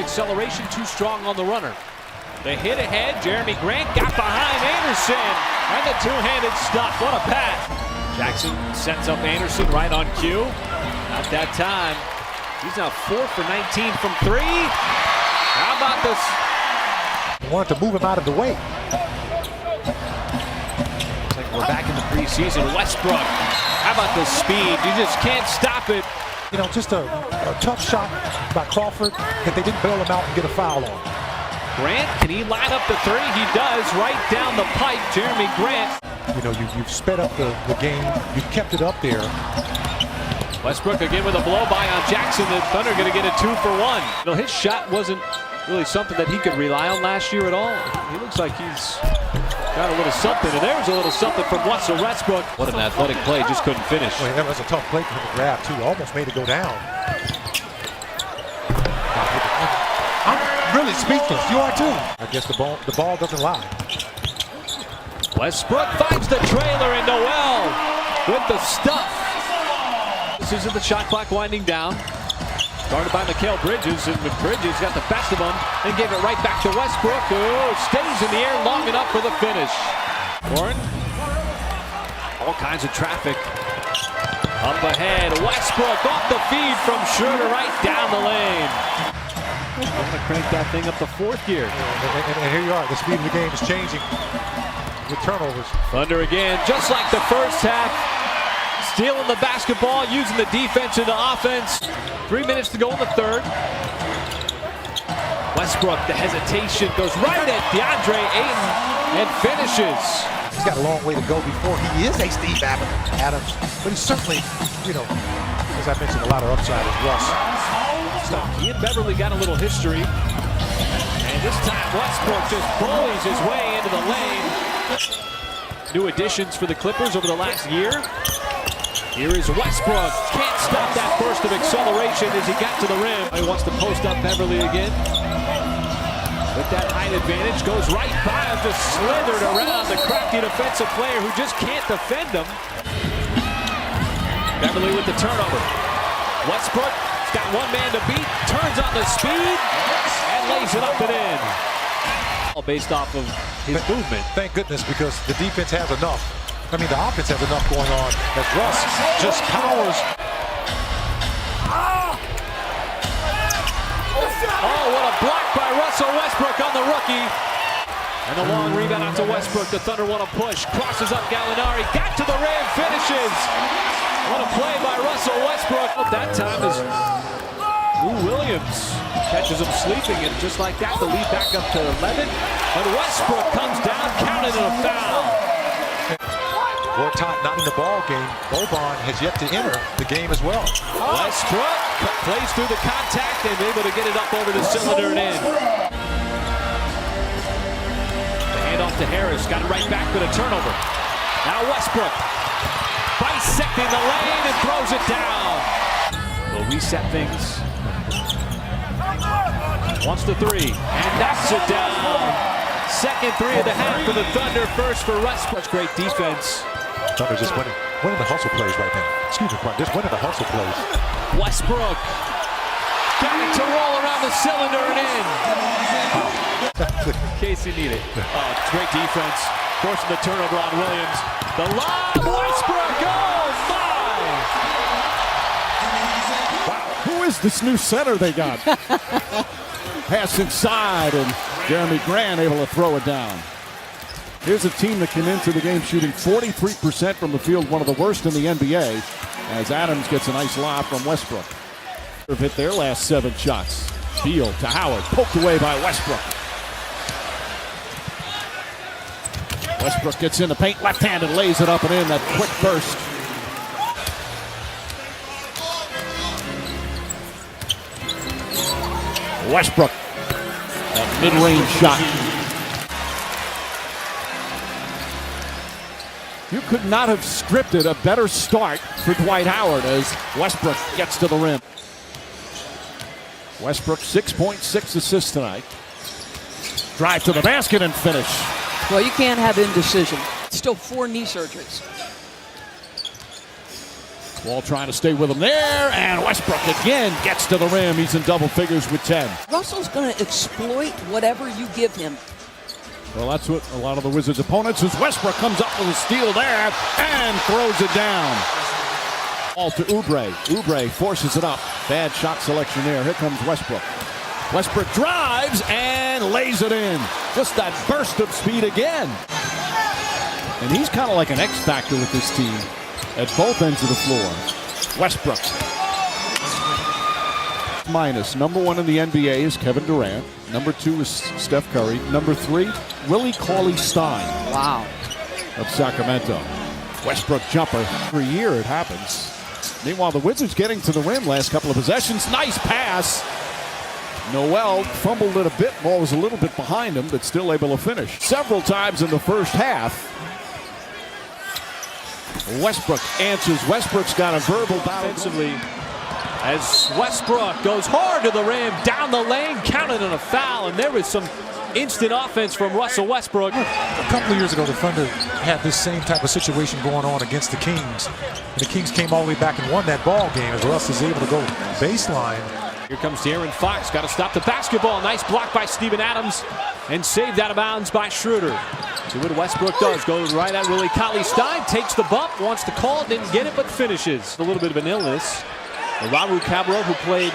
acceleration, too strong on the runner. The hit ahead, Jeremy Grant got behind Anderson, and the two-handed stop. What a pass. Jackson sets up Anderson right on cue. Not that time. He's now 4 for 19 from 3. How about this? Wanted to move him out of the way. Looks like we're back in the preseason. Westbrook, how about the speed? You just can't stop it. You know, just a tough shot by Crawford that they didn't bail him out and get a foul on. Grant, can he line up the three? He does, right down the pipe. Jeremy Grant. You know, you've sped up the game. You've kept it up there. Westbrook again with a blow-by on Jackson. The Thunder going to get a 2 for 1. You know, his shot wasn't really something that he could rely on last year at all. He looks like he's got a little something, and there's a little something from Russell Westbrook. What an athletic play, just couldn't finish. Well, that was a tough play for him to grab, too. Almost made it go down. I'm really speechless. You are, too. I guess the ball doesn't lie. Westbrook finds the trailer, and Noel with the stuff. This is the shot clock winding down. Started by Mikal Bridges, and Bridges got the best of him and gave it right back to Westbrook, who stays in the air long enough for the finish. Warren, all kinds of traffic. Up ahead, Westbrook off the feed from Schroeder right down the lane. I'm going to crank that thing up to 4th gear. And here you are, the speed of the game is changing with turnovers. Thunder again, just like the first half. Stealing the basketball, using the defense and the offense. 3 minutes to go in the third. Westbrook, the hesitation, goes right at DeAndre Ayton and finishes. He's got a long way to go before he is a Steve Adams, but he's certainly, you know, as I mentioned, a lot of upside as Russ. So he and Beverly got a little history. And this time Westbrook just bullies his way into the lane. New additions for the Clippers over the last year. Here is Westbrook. Can't stop that burst of acceleration as he got to the rim. He wants to post up Beverly again. With that height advantage, goes right by him, just slithered around the crafty defensive player who just can't defend him. Beverly with the turnover. Westbrook's got one man to beat, turns on the speed, and lays it up and in. All based off of his movement. Thank goodness, because the defense has enough. I mean, the offense has enough going on as Russ just powers. Oh, what a block by Russell Westbrook on the rookie. And the long rebound out to Westbrook. The Thunder want to push. Crosses up Gallinari. Got to the rim. Finishes. What a play by Russell Westbrook. That time is Lou Williams. Catches him sleeping, and just like that, the lead back up to 11. But Westbrook comes down, counted in a foul. Gortat not in the ball game. Boban has yet to enter the game as well. Westbrook plays through the contact and able to get it up over the cylinder and in. The handoff to Harris, got it right back with a turnover. Now Westbrook bisecting the lane and throws it down. Will reset things. Wants the three and knocks it down. Second three of the half for the Thunder. First for Westbrook. Great defense. Thunder just winning the hustle plays right now. Excuse me, just winning the hustle plays. Westbrook got it to roll around the cylinder and in. In case you need it. Great defense. Forcing the turnover on Williams. The lob, Westbrook. Oh my! Wow, who is this new center they got? Pass inside, and Jeremy Grant able to throw it down. Here's a team that came into the game shooting 43% from the field, one of the worst in the NBA, as Adams gets a nice lob from Westbrook. They've hit their last 7 shots. Beal to Howard, poked away by Westbrook. Westbrook gets in the paint, left-handed, lays it up and in, that quick burst. Westbrook, that mid-range shot. You could not have scripted a better start for Dwight Howard as Westbrook gets to the rim. Westbrook 6.6 assists tonight. Drive to the basket and finish. Well, you can't have indecision. Still 4 knee surgeries. Wall trying to stay with him there, and Westbrook again gets to the rim. He's in double figures with 10. Russell's going to exploit whatever you give him. Well, that's what a lot of the Wizards' opponents, as Westbrook comes up with a steal there and throws it down. Ball to Oubre. Oubre forces it up. Bad shot selection there. Here comes Westbrook. Westbrook drives and lays it in. Just that burst of speed again. And he's kind of like an X factor with this team at both ends of the floor. Westbrook. Minus. Number 1 in the NBA is Kevin Durant. Number 2 is Steph Curry. Number 3, Willie Cauley-Stein. Wow. Of Sacramento. Westbrook jumper. For a year it happens. Meanwhile, the Wizards getting to the rim last couple of possessions. Nice pass. Noel fumbled it a bit. Ball was a little bit behind him, but still able to finish. Several times in the first half. Westbrook answers. Westbrook's got a verbal battle. Offensively, as Westbrook goes hard to the rim, down the lane, counted on a foul, and there was some instant offense from Russell Westbrook. A couple of years ago, the Thunder had this same type of situation going on against the Kings. And the Kings came all the way back and won that ball game as Russ is able to go baseline. Here comes De'Aaron Fox, got to stop the basketball. Nice block by Steven Adams and saved out of bounds by Schroeder. See what Westbrook does, goes right at Willie Cauley-Stein, takes the bump, wants to call it, didn't get it, but finishes. A little bit of an illness. Raul Cabral, who played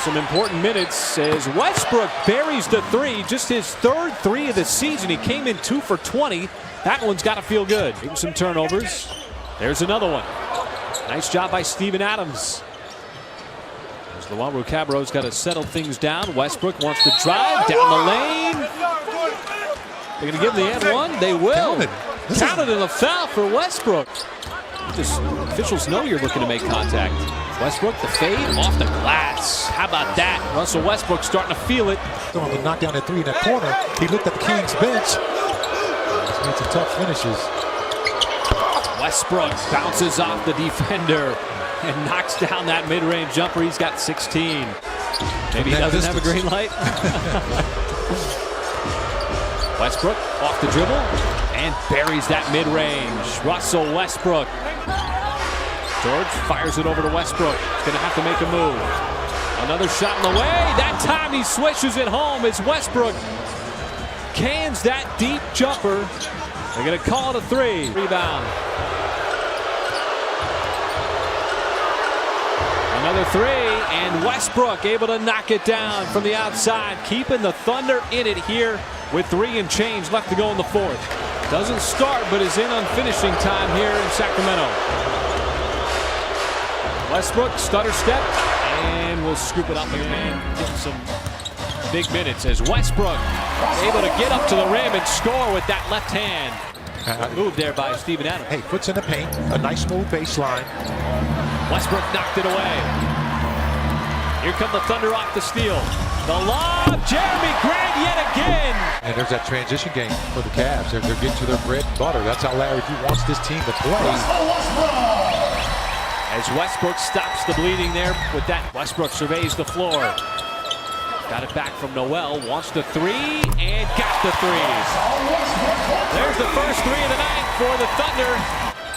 some important minutes, says Westbrook buries the 3, just his 3rd 3 of the season. He came in 2 for 20. That one's got to feel good. Even some turnovers. There's another one. Nice job by Steven Adams. Raul Cabral's got to settle things down. Westbrook wants to drive down the lane. They're going to give him the and one. They will. Counted in a foul for Westbrook. Just officials know you're looking to make contact. Westbrook, the fade off the glass. How about that? Russell Westbrook starting to feel it. Throwing the knockdown at 3 in that corner. He looked at the Kings bench. He's made some tough finishes. Westbrook bounces off the defender and knocks down that mid-range jumper. He's got 16. Maybe he doesn't have a green light. Westbrook off the dribble and buries that mid-range. Russell Westbrook. George fires it over to Westbrook. He's going to have to make a move. Another shot in the way. That time he swishes it home as Westbrook cans that deep jumper. They're going to call it a 3. Rebound. Another 3, and Westbrook able to knock it down from the outside, keeping the Thunder in it here with 3 and change left to go in the 4th. Doesn't start, but is in on finishing time here in Sacramento. Westbrook, stutter step, and will scoop it up again. Getting some big minutes as Westbrook able to get up to the rim and score with that left hand. Move there by Steven Adams. Hey, puts in the paint, a nice smooth baseline. Westbrook knocked it away. Here come the Thunder off the steal. The lob, Jeremy Grant yet again. And there's that transition game for the Cavs. They're getting to their bread and butter. That's how Larry D wants this team to play. As Westbrook stops the bleeding there with that, Westbrook surveys the floor. Got it back from Noel, wants the 3, and got the 3s. There's the first 3 of the night for the Thunder.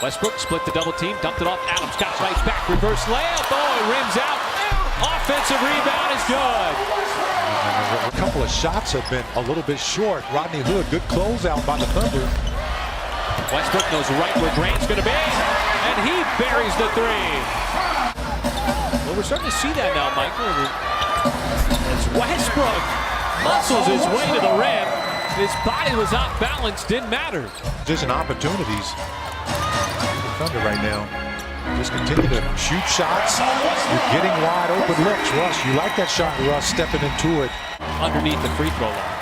Westbrook split the double team, dumped it off. Adams got right back, reverse layup. Oh, it rims out. Offensive rebound is good. A couple of shots have been a little bit short. Rodney Hood, good closeout by the Thunder. Westbrook knows right where Grant's going to be, and he buries the 3. Well, we're starting to see that now, Michael. As Westbrook muscles his way to the rim. His body was off balance, didn't matter. Just an opportunities. Thunder right now. Just continue to shoot shots. You're getting wide open looks. Russ, you like that shot, Russ, stepping into it. Underneath the free throw line.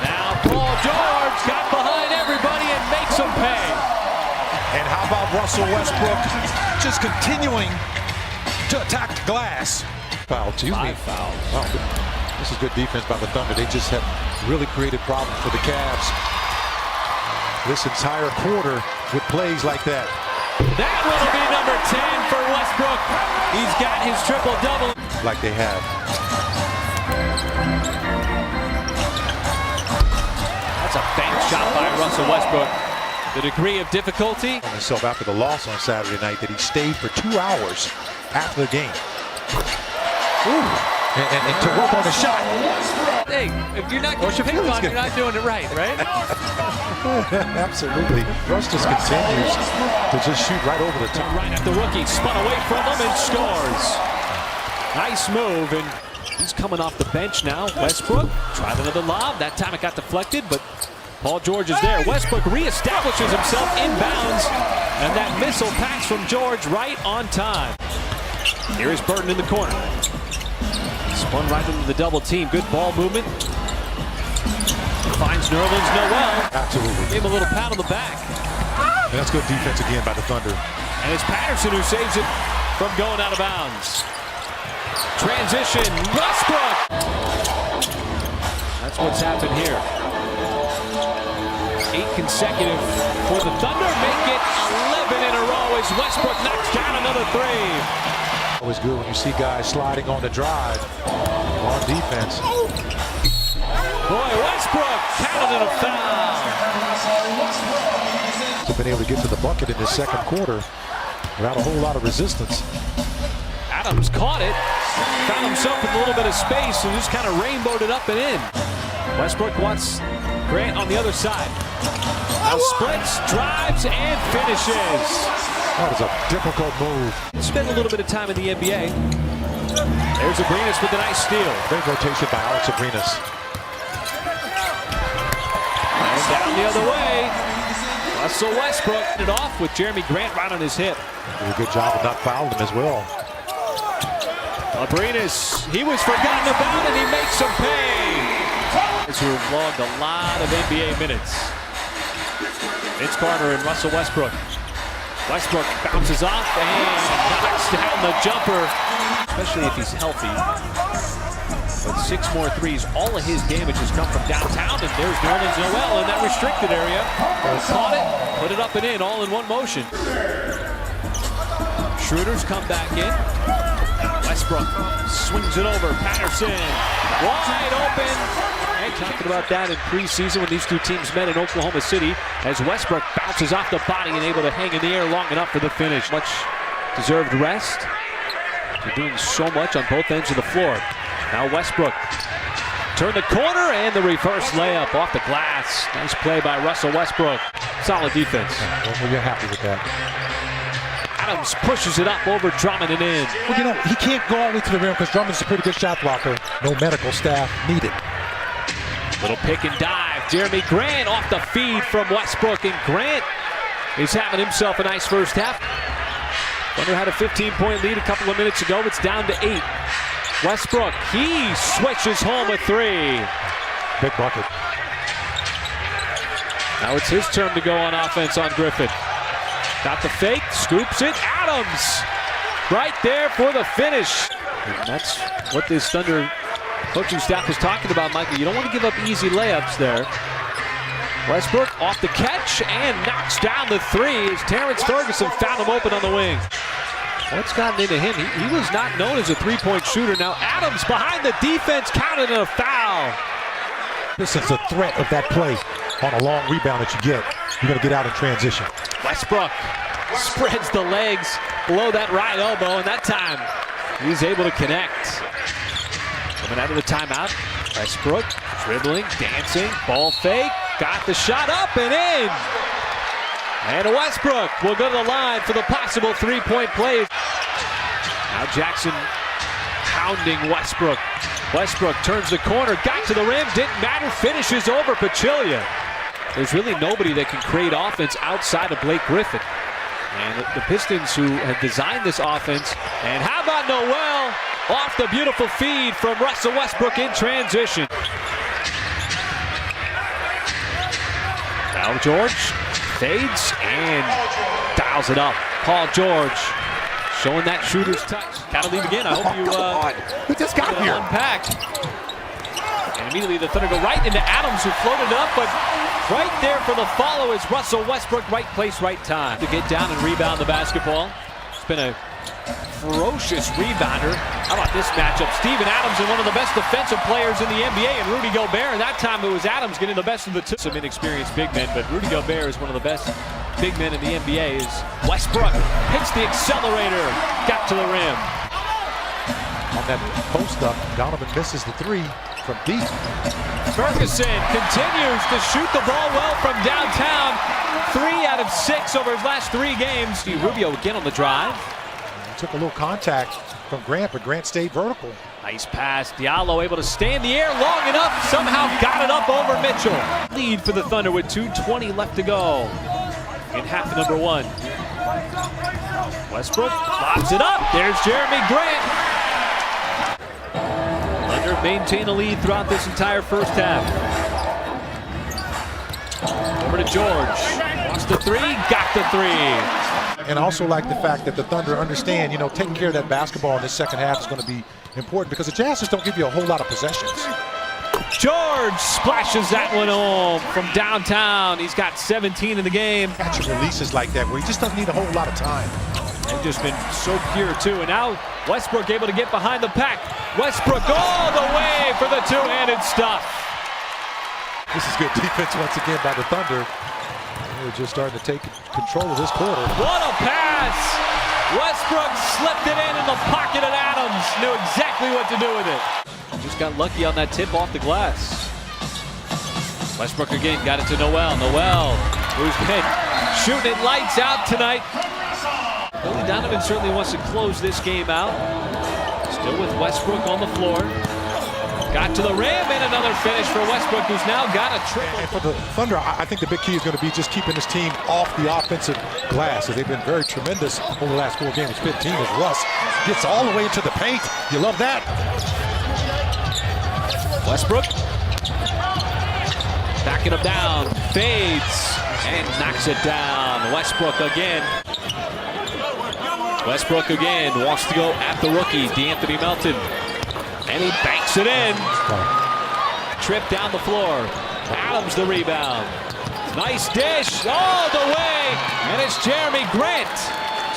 Now Paul George got behind everybody and makes them pay. And how about Russell Westbrook just continuing to attack the glass. Foul, excuse me. 5 fouls. Oh, this is good defense by the Thunder. They just have really created problems for the Cavs this entire quarter with plays like that. That will be number 10 for Westbrook. He's got his triple-double. Like they have. That's a bank shot by Russell Westbrook. The degree of difficulty. On himself after the loss on Saturday night that he stayed for 2 hours after the game. And to work on the shot. Hey, if you're not getting picked on, you're not doing it right? Absolutely. Russ just continues to just shoot right over the top. Right at the rookie, spun away from him and scores. Nice move, and he's coming off the bench now. Westbrook tried another lob. That time it got deflected, but Paul George is there. Westbrook reestablishes himself inbounds, and that missile packs from George right on time. Here is Burton in the corner. Spun right into the double team. Good ball movement. Finds Nerlens Noel. Absolutely. Gave him a little pat on the back. And that's good defense again by the Thunder. And it's Patterson who saves it from going out of bounds. Transition, Westbrook. That's what's happened here. 8 consecutive for the Thunder. Make it 11 in a row as Westbrook knocks down another 3. Always good when you see guys sliding on the drive on defense. Boy, Westbrook counted a foul. He's been able to get to the bucket in the second quarter without a whole lot of resistance. Adams caught it, found himself with a little bit of space and just kind of rainbowed it up and in. Westbrook wants Grant on the other side. Now splits, drives, and finishes. That was a difficult move. Spent a little bit of time in the NBA. There's Abrinas with a nice steal. Great rotation by Alex Abrinas. And down the other way. Russell Westbrook it off with Jeremy Grant right on his hip. Did a good job of not fouling him as well. Abrinas, he was forgotten about and he makes him pay. Who have logged a lot of NBA minutes. Vince Carter and Russell Westbrook. Westbrook bounces off and knocks down the jumper, especially if he's healthy. With 6 more threes, all of his damage has come from downtown, and there's Nerlens Noel in that restricted area. Caught it, put it up and in, all in one motion. Schroeder's come back in. Westbrook swings it over. Patterson wide open. And talking about that in preseason when these two teams met in Oklahoma City as Westbrook bounces off the body and able to hang in the air long enough for the finish. Much deserved rest. They're doing so much on both ends of the floor. Now Westbrook turn the corner and the reverse layup off the glass. Nice play by Russell Westbrook. Solid defense. Well, you're happy with that. Adams pushes it up over Drummond and in. Well, you know, he can't go all the way to the rim because Drummond's a pretty good shot blocker. No medical staff needed. Little pick and dive. Jeremy Grant off the feed from Westbrook, and Grant is having himself a nice first half. Thunder had a 15-point lead a couple of minutes ago. It's down to 8. Westbrook, he switches home a 3. Big bucket. Now it's his turn to go on offense on Griffin. Got the fake, scoops it. Adams right there for the finish. And that's what this Thunder coaching staff was talking about, Michael. You don't want to give up easy layups there. Westbrook off the catch and knocks down the 3 as Terrence Ferguson found him open on the wing. What's gotten into him? He was not known as a three-point shooter. Now Adams behind the defense counted a foul. This is the threat of that play on a long rebound that you get. You're going to get out in transition. Westbrook spreads the legs below that right elbow, and that time he's able to connect. Coming out of the timeout, Westbrook dribbling, dancing, ball fake, got the shot up and in. And Westbrook will go to the line for the possible 3-point play. Now Jackson pounding Westbrook. Westbrook turns the corner, got to the rim, didn't matter, finishes over Pachulia. There's really nobody that can create offense outside of Blake Griffin. And the Pistons, who have designed this offense, and how about Noel off the beautiful feed from Russell Westbrook in transition. Now George fades and dials it up. Paul George showing that shooter's touch. Gotta leave again. I hope you we just got here. Unpack. And immediately the Thunder go right into Adams, who floated it up, but right there for the follow is Russell Westbrook. Right place, right time to get down and rebound the basketball. It's been a ferocious rebounder. How about this matchup? Steven Adams and one of the best defensive players in the NBA, and Rudy Gobert. That time it was Adams getting the best of the two. Some inexperienced big men, but Rudy Gobert is one of the best big men in the NBA. Is Westbrook hits the accelerator, got to the rim. On that post up, Donovan misses the three from deep. Ferguson continues to shoot the ball well from downtown. 3 out of 6 over his last 3 games. Rubio again on the drive. Took a little contact from Grant, but Grant stayed vertical. Nice pass. Diallo able to stay in the air long enough. Somehow got it up over Mitchell. Lead for the Thunder with 2:20 left to go in half number 1. Westbrook lobs it up. There's Jeremy Grant. Thunder maintain a lead throughout this entire first half. Over to George. Wants the 3. Got the 3. And I also like the fact that the Thunder understand, taking care of that basketball in this second half is going to be important because the Jazz just don't give you a whole lot of possessions. George splashes that one home from downtown. He's got 17 in the game. Catching releases like that where he just doesn't need a whole lot of time. They've just been so pure too. And now Westbrook able to get behind the pack. Westbrook all the way for the two-handed stuff. This is good defense once again by the Thunder. They're just starting to take control of this quarter. What a pass! Westbrook slipped it in the pocket of Adams. Knew exactly what to do with it. Just got lucky on that tip off the glass. Westbrook again got it to Noel. Noel, who's been shooting it lights out tonight. Billy Donovan certainly wants to close this game out. Still with Westbrook on the floor. Got to the rim and another finish for Westbrook, who's now got a triple. And for the Thunder, I think the big key is going to be just keeping this team off the offensive glass, as they've been very tremendous over the last 4 games. 15 as Russ gets all the way into the paint. You love that. Westbrook backing him down, fades and knocks it down. Westbrook again. Westbrook again wants to go at the rookie, DeAnthony Melton. And he banks it in. Trip down the floor. Adams the rebound. Nice dish all the way. And it's Jeremy Grant.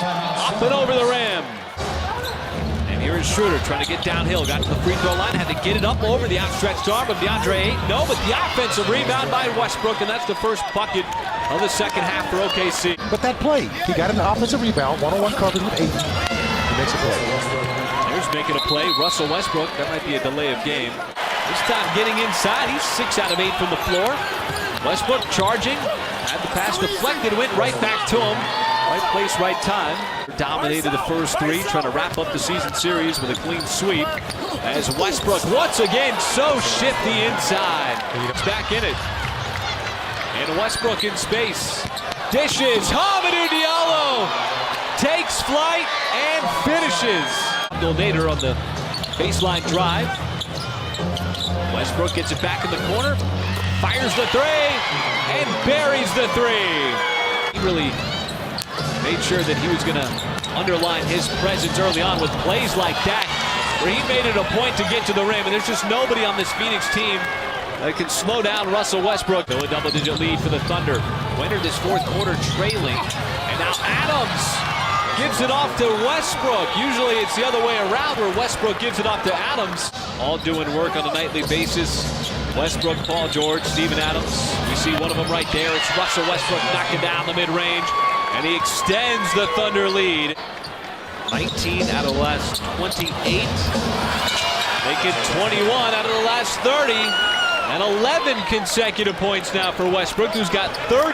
Up and over the rim. And here is Schroeder trying to get downhill. Got to the free throw line. Had to get it up over the outstretched arm of DeAndre Ayton. No, but the offensive rebound by Westbrook. And that's the first bucket of the second half for OKC. But that play, he got an offensive rebound. One-on-one coverage with Ayton. He makes a play. Here's making a play, Russell Westbrook. That might be a delay of game. This time getting inside. He's 6 out of 8 from the floor. Westbrook charging. Had the pass deflected, went right back to him. Right place, right time. Dominated the first 3, trying to wrap up the season series with a clean sweep. As Westbrook once again so shifty inside. He's back in it. And Westbrook in space. Dishes. Hamidou Diallo takes flight and finishes. Nader on the baseline drive. Westbrook gets it back in the corner, fires the 3, and buries the 3. He really made sure that he was going to underline his presence early on with plays like that, where he made it a point to get to the rim, and there's just nobody on this Phoenix team that can slow down Russell Westbrook. A double-digit lead for the Thunder. Entered this fourth quarter trailing, and now Adams gives it off to Westbrook. Usually it's the other way around where Westbrook gives it off to Adams. All doing work on a nightly basis. Westbrook, Paul George, Steven Adams. We see one of them right there. It's Russell Westbrook knocking down the mid-range. And he extends the Thunder lead. 19 out of the last 28. Making 21 out of the last 30. And 11 consecutive points now for Westbrook, who's got 30.